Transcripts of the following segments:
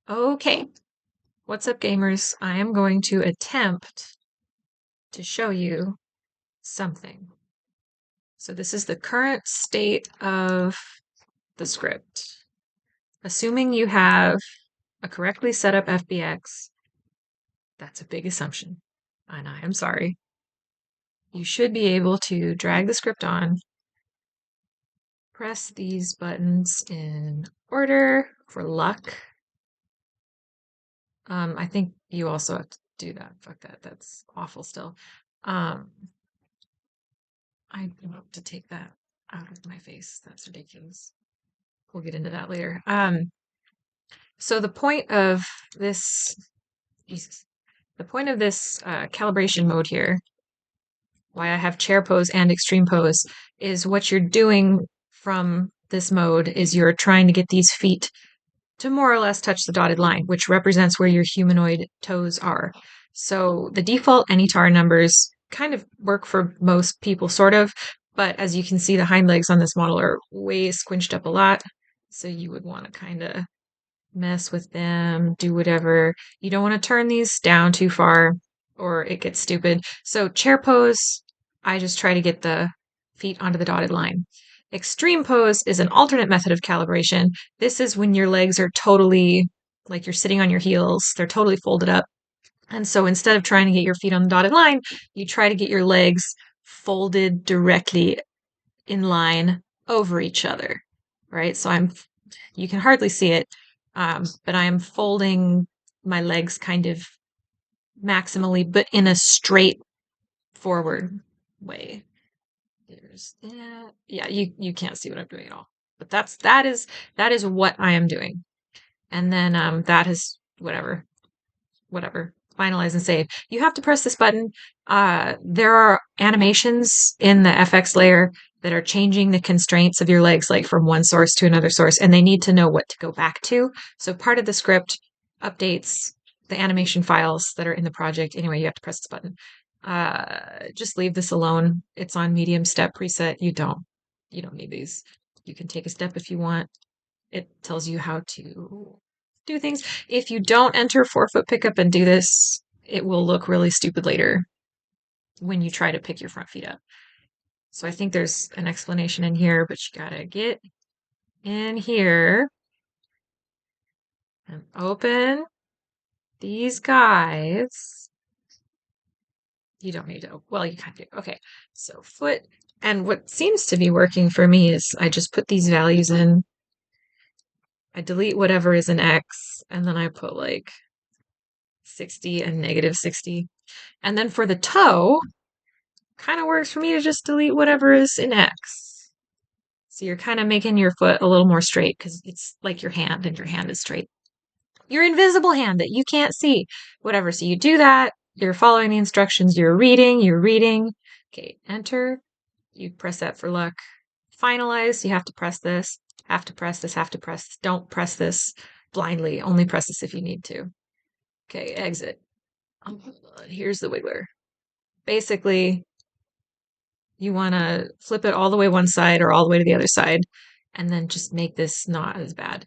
Okay, what's up, gamers? I am going to attempt to show you something. So this is the current state of the script. Assuming you have a correctly set up FBX, that's a big assumption, and I am sorry. You should be able to drag the script on, press these buttons in order for luck. I think you also have to do that. Fuck that. That's awful still. Um, I want to take that out of my face. That's ridiculous. We'll get into that later. So the point of this, Jesus, the point of this calibration mode here, why I have chair pose and extreme pose, is what you're doing from this mode is you're trying to get these feet to more or less touch the dotted line, which represents where your humanoid toes are. So the default AnyTaur numbers kind of work for most people, sort of, but as you can see, the hind legs on this model are way squinched up a lot. So you would want to kind of mess with them, do whatever. You don't want to turn these down too far or it gets stupid. So chair pose, I just try to get the feet onto the dotted line. Extreme pose is an alternate method of calibration. This is when your legs are totally like you're sitting on your heels, they're totally folded up. And so instead of trying to get your feet on the dotted line, you try to get your legs folded directly in line over each other, right? So you can hardly see it, but I am folding my legs kind of maximally, but in a straight forward way. There's that. Yeah, you can't see what I'm doing at all. But that is what I am doing. And then that is whatever. Finalize and save. You have to press this button. There are animations in the FX layer that are changing the constraints of your legs, like from one source to another source, and they need to know what to go back to. So part of the script updates the animation files that are in the project. Anyway, you have to press this button. Just leave this alone. It's on medium step preset. You don't need these. You can take a step if you want. It tells you how to do things. If you don't enter forefoot pickup and do this, it will look really stupid later when you try to pick your front feet up. So I think there's an explanation in here, but you gotta get in here and open these guys. You don't need to, well, you kind of do. Okay, so foot. And what seems to be working for me is I just put these values in. I delete whatever is an X, and then I put like 60 and negative 60. And then for the toe, kind of works for me to just delete whatever is in X. So you're kind of making your foot a little more straight because it's like your hand and your hand is straight. Your invisible hand that you can't see, whatever. So you do that. You're following the instructions. You're reading. Okay, enter. You press that for luck. Finalize. You have to press this, have to press this, have to press this. Don't press this blindly. Only press this if you need to. Okay, exit. Here's the wiggler. Basically, you want to flip it all the way one side or all the way to the other side, and then just make this not as bad.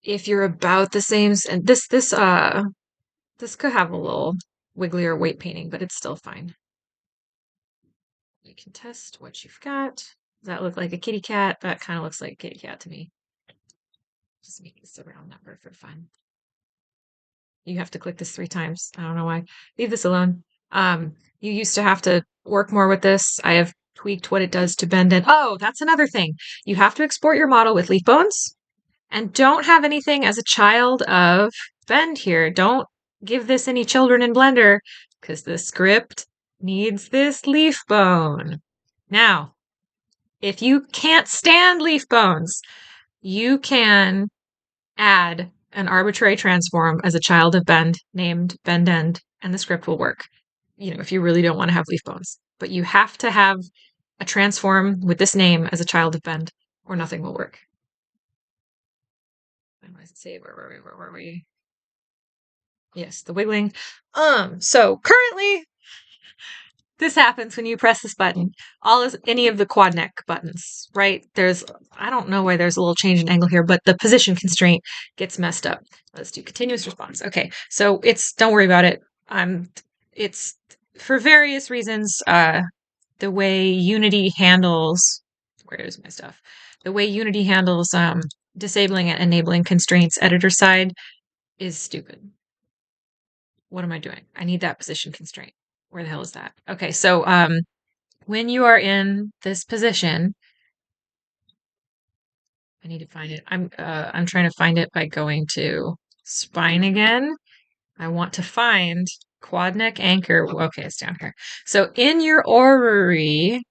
If you're about the same, and this could have a little wigglier weight painting, but it's still fine. You can test what you've got. Does that look like a kitty cat? That kind of looks like a kitty cat to me. Just make this a round number for fun. You have to click this 3 times. I don't know why. Leave this alone. You used to have to work more with this. I have tweaked what it does to bend in. Oh, that's another thing. You have to export your model with leaf bones and don't have anything as a child of bend here. Don't give this any children in Blender because the script needs this leaf bone. Now, if you can't stand leaf bones, you can add an arbitrary transform as a child of bend named bend end, and the script will work. If you really don't want to have leaf bones. But you have to have a transform with this name as a child of bend, or nothing will work. I want to say where were we? Yes, the wiggling. So currently This happens when you press this button. Any of the quad neck buttons, right? I don't know why there's a little change in angle here, but the position constraint gets messed up. Let's do continuous response. Okay, so don't worry about it. It's for various reasons. The way Unity handles, where is my stuff? The way Unity handles disabling and enabling constraints editor side is stupid. What am I doing? I need that position constraint. Where the hell is that? Okay, so when you are in this position, I need to find it. I'm trying to find it by going to spine again. I want to find quad neck anchor. Okay, it's down here. So in your orrery,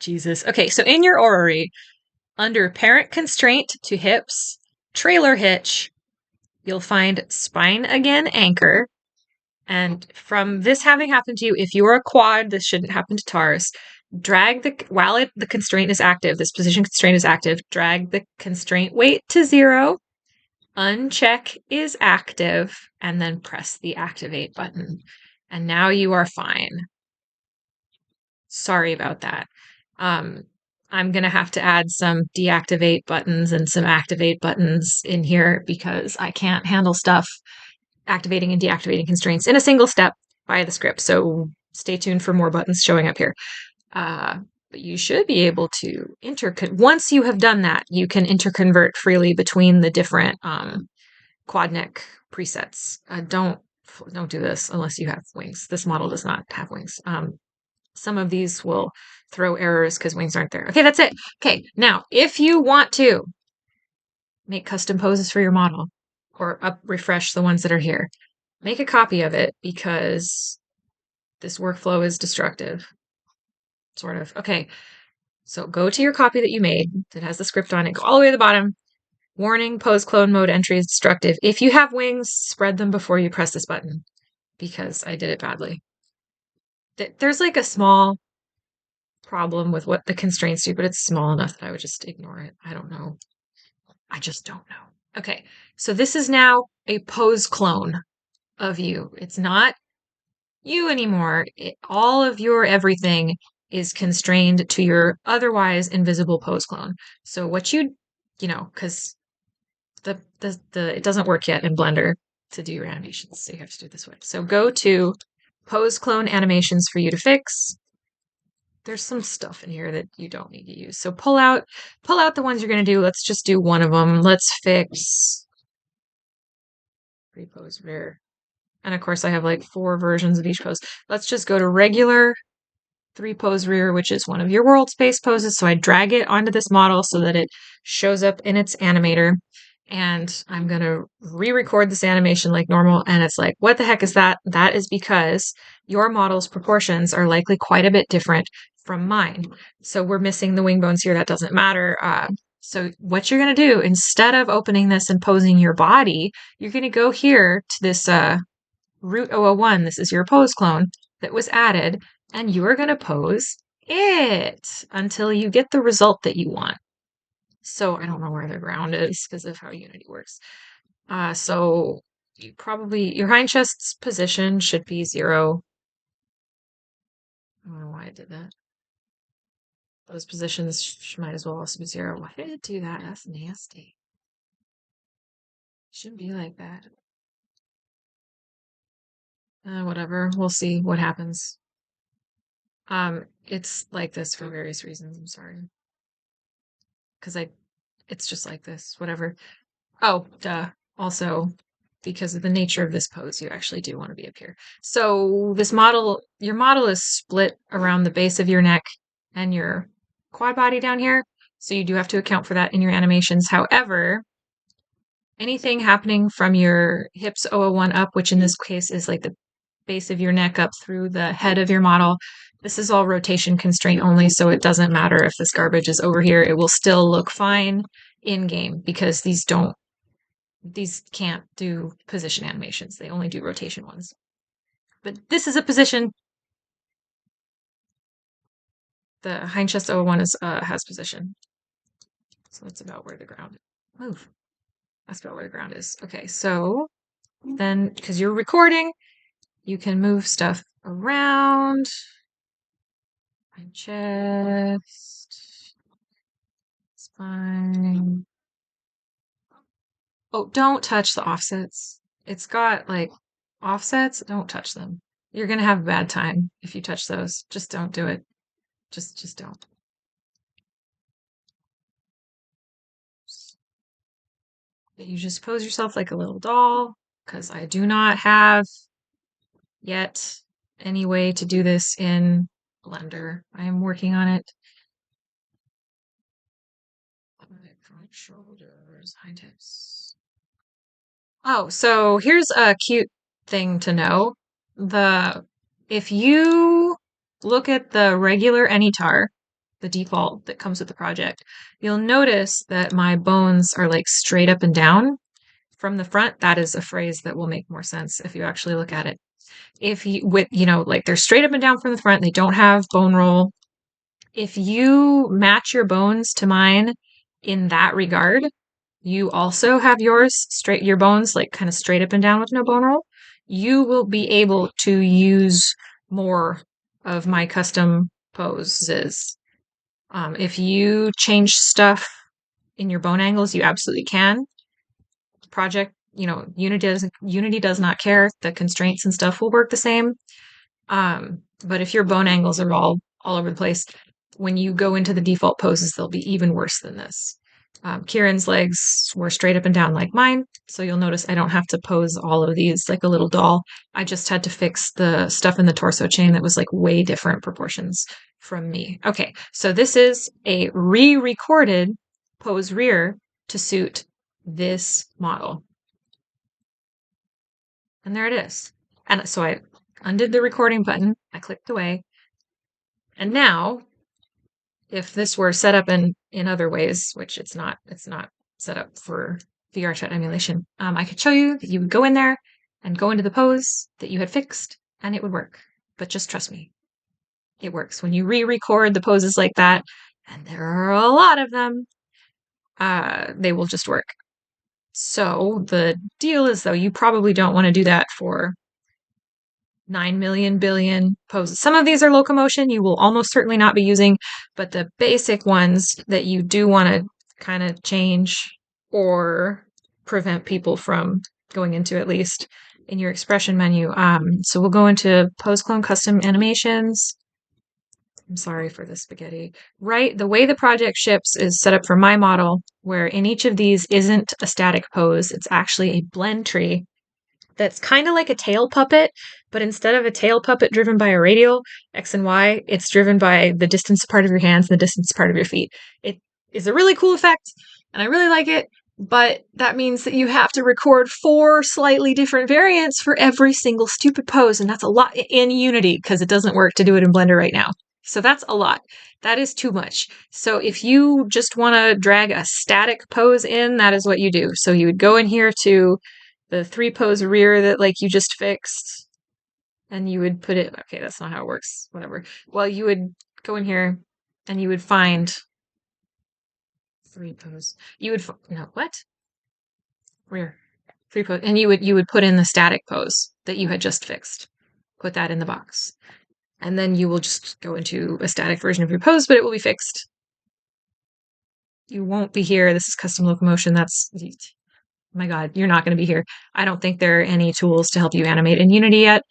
Jesus. Okay, so in your orrery, under parent constraint to hips, trailer hitch, you'll find spine again anchor. And from this having happened to you, if you are a quad, this shouldn't happen to TARS. While the constraint is active, this position constraint is active, drag the constraint weight to 0, uncheck is active, and then press the activate button. And now you are fine. Sorry about that. I'm going to have to add some deactivate buttons and some activate buttons in here because I can't handle stuff activating and deactivating constraints in a single step via the script. So stay tuned for more buttons showing up here. But you should be able to once you have done that, you can interconvert freely between the different quad neck presets. Don't do this unless you have wings. This model does not have wings. Some of these will throw errors because wings aren't there. Okay, that's it. Okay, now if you want to make custom poses for your model or refresh the ones that are here, make a copy of it because this workflow is destructive. Sort of. Okay, so go to your copy that you made that has the script on it. Go all the way to the bottom. Warning, pose clone mode entry is destructive. If you have wings, spread them before you press this button because I did it badly. There's like a small problem with what the constraints do, but it's small enough that I would just ignore it. I don't know. I just don't know. Okay, so this is now a pose clone of you. It's not you anymore. All of your everything is constrained to your otherwise invisible pose clone. So what because it doesn't work yet in Blender to do your animations, so you have to do it this way. So go to pose clone animations for you to fix. There's some stuff in here that you don't need to use. So pull out the ones you're going to do. Let's just do one of them. Let's fix repose rear. And of course I have like 4 versions of each pose. Let's just go to regular 3 pose rear, which is one of your world space poses. So I drag it onto this model so that it shows up in its animator. And I'm going to re-record this animation like normal. And it's like, what the heck is that? That is because your model's proportions are likely quite a bit different from mine. So we're missing the wing bones here. That doesn't matter. So what you're going to do, instead of opening this and posing your body, you're going to go here to this root 001. This is your pose clone that was added. And you are going to pose it until you get the result that you want. So I don't know where the ground is because of how Unity works. So your hind chest's position should be 0. I don't know why I did that. Those positions might as well also be 0. Why did it do that? That's nasty. Shouldn't be like that. Whatever. We'll see what happens. It's like this for various reasons. I'm sorry. Because it's just like this. Whatever. Oh, duh. Also, because of the nature of this pose, you actually do want to be up here. So your model is split around the base of your neck and your quad body down here. So you do have to account for that in your animations. However, anything happening from your hips 001 up, which in this case is like the base of your neck up through the head of your model, this is all rotation constraint only, so it doesn't matter if this garbage is over here. It will still look fine in game because these can't do position animations. They only do rotation ones. But this is a position. The hind chest 001 has position. So that's about where the ground is. Move. That's about where the ground is. Okay, so then, because you're recording, you can move stuff around my chest, spine. Oh, don't touch the offsets. It's got like offsets. Don't touch them. You're gonna have a bad time if you touch those. Just don't do it. Just don't. You just pose yourself like a little doll, because I do not have yet any way to do this in Blender. I am working on it. Front shoulders, high hips. Oh, so here's a cute thing to know. If you look at the regular AnyTaur, the default that comes with the project, you'll notice that my bones are like straight up and down from the front. That is a phrase that will make more sense if you actually look at it. If you like they're straight up and down from the front, they don't have bone roll. If you match your bones to mine in that regard, you also have your bones like kind of straight up and down with no bone roll, you will be able to use more of my custom poses. If you change stuff in your bone angles, you absolutely can. Project, Unity does not care. The constraints and stuff will work the same. But if your bone angles are all over the place, when you go into the default poses, they'll be even worse than this. Kieran's legs were straight up and down like mine, so you'll notice I don't have to pose all of these like a little doll. I just had to fix the stuff in the torso chain that was like way different proportions from me. Okay, so this is a re-recorded pose rear to suit this model. And there it is. And so I undid the recording button, I clicked away, and now if this were set up in other ways, which it's not set up for VRChat emulation, I could show you that you would go in there and go into the pose that you had fixed, and it would work. But just trust me, it works. When you re-record the poses like that, and there are a lot of them, they will just work. So the deal is, though, you probably don't want to do that for 9 million billion poses. Some of these are locomotion you will almost certainly not be using, but the basic ones that you do want to kind of change or prevent people from going into, at least in your expression menu. So we'll go into poseclone custom animations. I'm sorry for the spaghetti. Right, the way the project ships is set up for my model, where in each of these isn't a static pose, it's actually a blend tree that's kind of like a tail puppet, but instead of a tail puppet driven by a radial, X and Y, it's driven by the distance apart of your hands and the distance apart of your feet. It is a really cool effect, and I really like it, but that means that you have to record 4 slightly different variants for every single stupid pose, and that's a lot in Unity, because it doesn't work to do it in Blender right now. So that's a lot. That is too much. So if you just want to drag a static pose in, that is what you do. So you would go in here to the 3 pose rear that like you just fixed, and you would put it, okay, that's not how it works, whatever. Well, you would go in here and you would find 3 pose. You would, no, what? Rear. 3 pose, and you would put in the static pose that you had just fixed. Put that in the box. And then you will just go into a static version of your pose, but it will be fixed. You won't be here. This is custom locomotion. That's, my God, you're not going to be here. I don't think there are any tools to help you animate in Unity yet,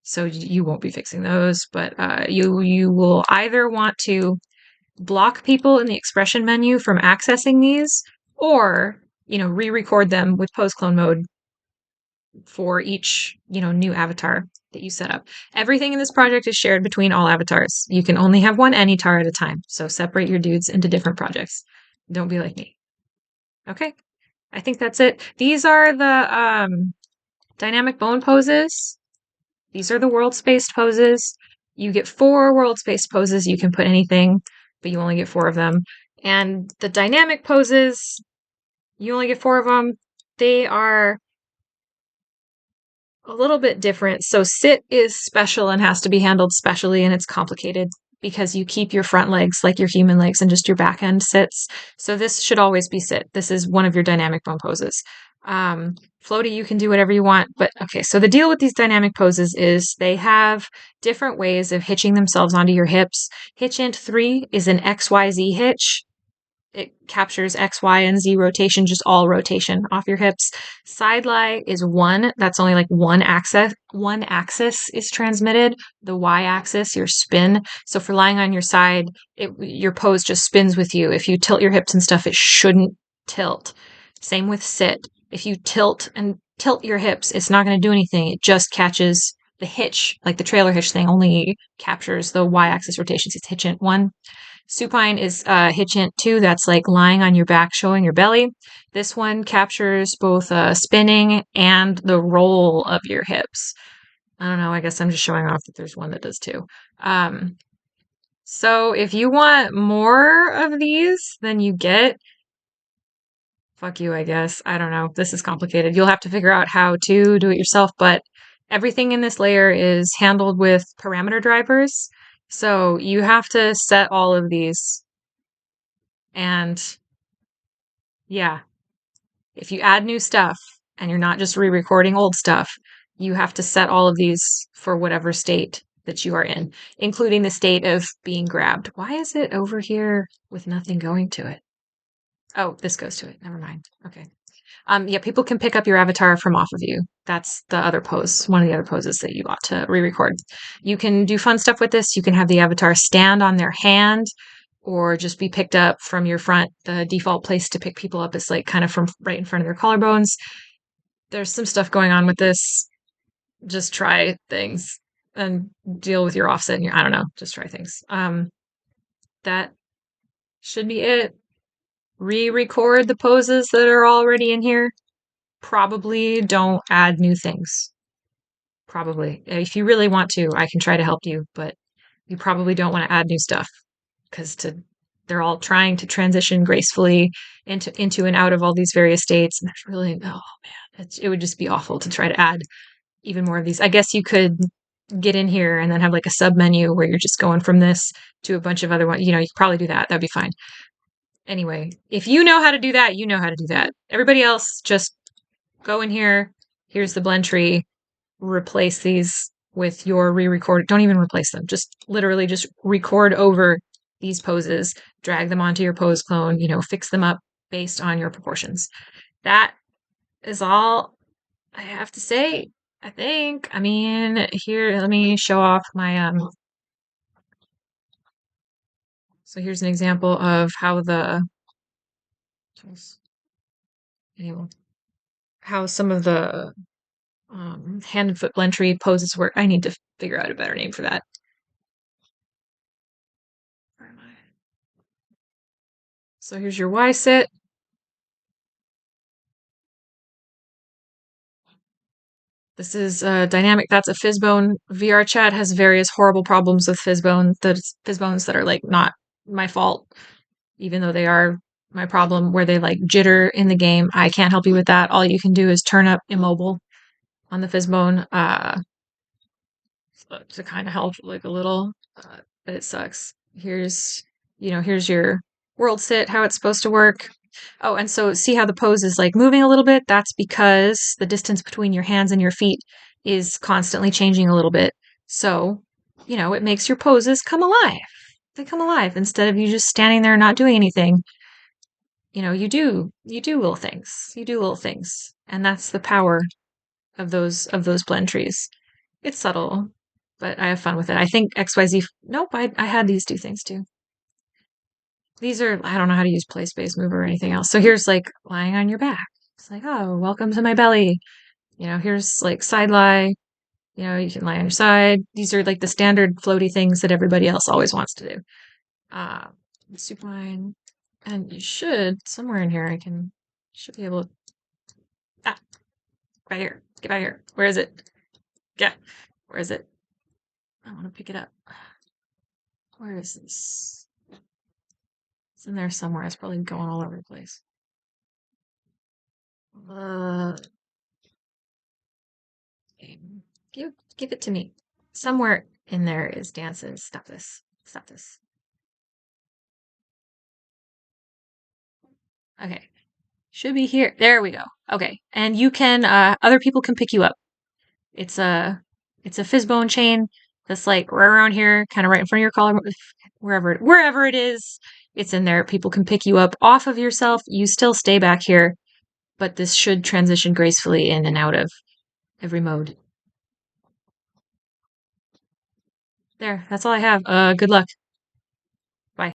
so you won't be fixing those. But you will either want to block people in the expression menu from accessing these, or re-record them with poseclone mode for each new avatar that you set up. Everything in this project is shared between all avatars. You can only have one AnyTaur at a time, so separate your dudes into different projects. Don't be like me. Okay. I think that's it. These are the dynamic bone poses. These are the world-spaced poses. You get 4 world-spaced poses. You can put anything, but you only get 4 of them. And the dynamic poses, you only get 4 of them. They are a little bit different. So sit is special and has to be handled specially, and it's complicated because you keep your front legs like your human legs and just your back end sits. So this should always be sit. This is one of your dynamic bone poses. Floaty, you can do whatever you want. But okay, so the deal with these dynamic poses is they have different ways of hitching themselves onto your hips. Hitch int 3 is an XYZ hitch. It captures X, Y, and Z rotation, just all rotation off your hips. Side lie is 1. That's only like one axis. One axis is transmitted. The Y axis, your spin. So for lying on your side, your pose just spins with you. If you tilt your hips and stuff, it shouldn't tilt. Same with sit. If you tilt your hips, it's not going to do anything. It just catches the hitch, like the trailer hitch thing, only captures the Y axis rotations. It's hitch int 1. Supine is hitch int 2. That's like lying on your back, showing your belly. This one captures both spinning and the roll of your hips. I don't know. I guess I'm just showing off that there's one that does too. So if you want more of these than you get, fuck you, I guess. I don't know. This is complicated. You'll have to figure out how to do it yourself, but everything in this layer is handled with parameter drivers. So you have to set all of these. And yeah, if you add new stuff and you're not just re-recording old stuff, you have to set all of these for whatever state that you are in, including the state of being grabbed. Why is it over here with nothing going to it? Oh, this goes to it. Never mind. Okay. Yeah, people can pick up your avatar from off of you. That's the other pose, one of the other poses that you ought to re-record. You can do fun stuff with this. You can have the avatar stand on their hand or just be picked up from your front. The default place to pick people up is like kind of from right in front of their collarbones. There's some stuff going on with this. Just try things and deal with your offset and your, I don't know, just try things. That should be it. Re-record the poses that are already in here. Probably don't add new things. Probably. If you really want to, I can try to help you, but you probably don't want to add new stuff because they're all trying to transition gracefully into and out of all these various states. And that's really, oh man, it would just be awful to try to add even more of these. I guess you could get in here and then have like a sub menu where you're just going from this to a bunch of other ones. You could probably do that. That'd be fine. Anyway, if you know how to do that, you know how to do that. Everybody else, just go in here. Here's the blend tree. Replace these with your re-record. Don't even replace them. Just literally just record over these poses, drag them onto your pose clone, fix them up based on your proportions. That is all I have to say, I think. I mean, here, let me show off my, so here's an example of how how some of the hand and foot blend tree poses work. I need to figure out a better name for that. Where am I? So here's your Y sit. This is dynamic. That's a physbone. VRChat has various horrible problems with physbones that are like not my fault, even though they are my problem, where they like jitter in the game. I can't help you with that. All you can do is turn up immobile on the physbone to kind of help like a little, but it sucks. Here's your world sit, how it's supposed to work. Oh, and so see how the pose is like moving a little bit? That's because the distance between your hands and your feet is constantly changing a little bit. So, it makes your poses come alive. They come alive instead of you just standing there not doing anything. You do little things. You do little things. And that's the power of those blend trees. It's subtle, but I have fun with it. I think XYZ. Nope, I had these do things too. These are, I don't know how to use play space mover or anything else. So here's like lying on your back. It's like, oh, welcome to my belly. Here's like side lie. You can lie on your side. These are like the standard floaty things that everybody else always wants to do. Supine. And you should, somewhere in here, should be able to, right here. Get out here. Where is it? Yeah. Where is it? I want to pick it up. Where is this? It's in there somewhere. It's probably going all over the place. Give it to me. Somewhere in there is dances. Stop this. Stop this. Okay. Should be here. There we go. Okay. And you can other people can pick you up. It's a it's a physbone chain that's like right around here, kind of right in front of your collar, wherever it is, it's in there. People can pick you up off of yourself. You still stay back here, but this should transition gracefully in and out of every mode. There, that's all I have. Good luck.